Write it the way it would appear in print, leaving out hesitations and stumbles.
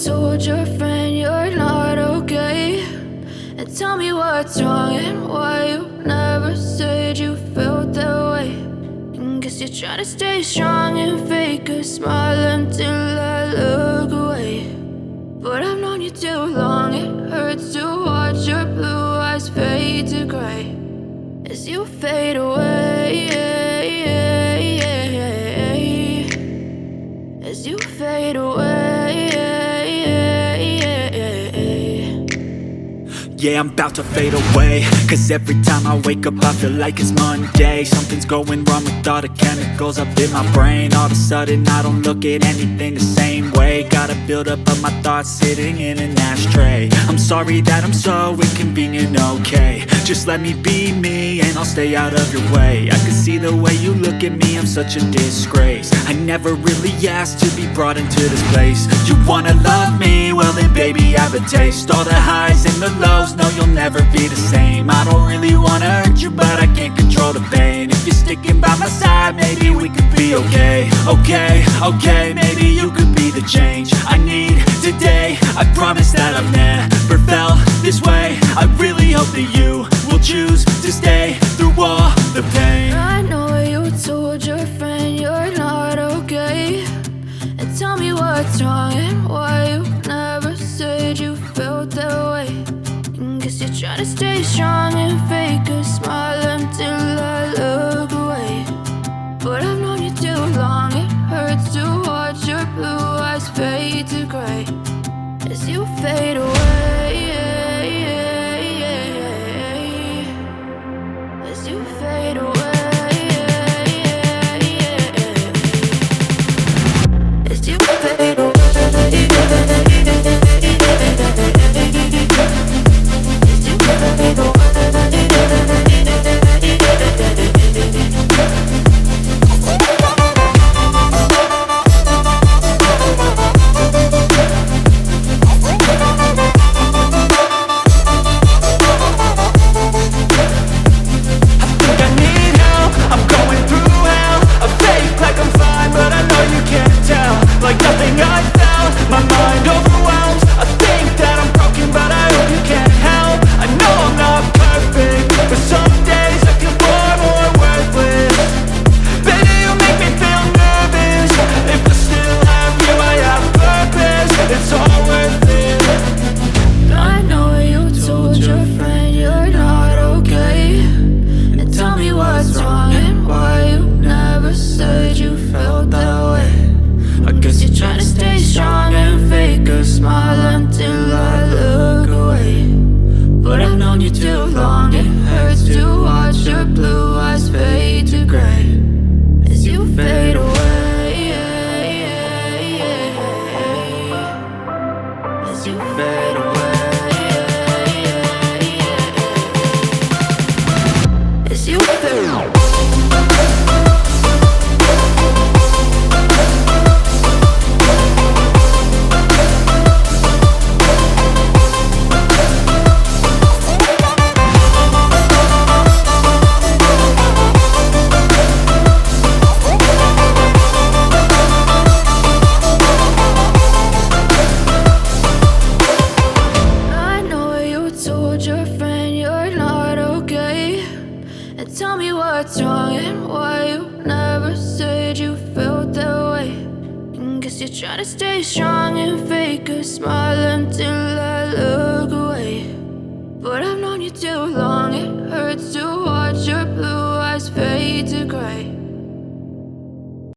told your friend you're not okay, and tell me what's wrong and why you never said you felt that way. And guess you're trying to stay strong and fake a smile until I look away. But I've known you too long, it hurts to watch your blue eyes fade to gray as you fade away, as you fade away. Yeah, I'm about to fade away, cause every time I wake up I feel like it's Monday. Something's going wrong with all the chemicals up in my brain. All of a sudden I don't look at anything the same way. Gotta build up of my thoughts sitting in an ashtray. I'm sorry that I'm so inconvenient, okay. Just let me be me and I'll stay out of your way. I can see the way you look at me, I'm such a disgrace. I never really asked to be brought into this place. You wanna love me? Well then baby I have a taste. All the highs and the lows, no you'll never be the same. I don't really wanna hurt you but I can't control the pain. If you're sticking by my side maybe we could be okay. Okay, maybe you could be the change I need today. I promise that I've never felt this way. I really hope that you will choose to stay through all the pain. I know you told your friend you're not okay, and tell me what's wrong and why you never said you felt that way. And guess you're trying to stay strong and fake a smile until I look away. But I've known you too long, it hurts to watch your blue eyes fade to gray as you fade away, as you fade away, as you fade away. Like nothing I felt, my mind overwhelmed. I think that I'm broken but I hope you can't help. I know I'm not perfect, but some days I feel far more worthless. Baby, you make me feel nervous. If I still have you, I have purpose. It's all worth it. I know you told your friend you're not okay, and tell me what's wrong and why you never said you felt that way. I guess you're trying to stay strong and fake a smile until I look away. But I've known you too long, it hurts to watch your blue eyes fade to gray as you fade away, as you fade away, as you fade away. Your friend you're not okay, and tell me what's wrong and why you never said you felt that way. And guess you're trying to stay strong and fake a smile until I look away. But I've known you too long, it hurts to watch your blue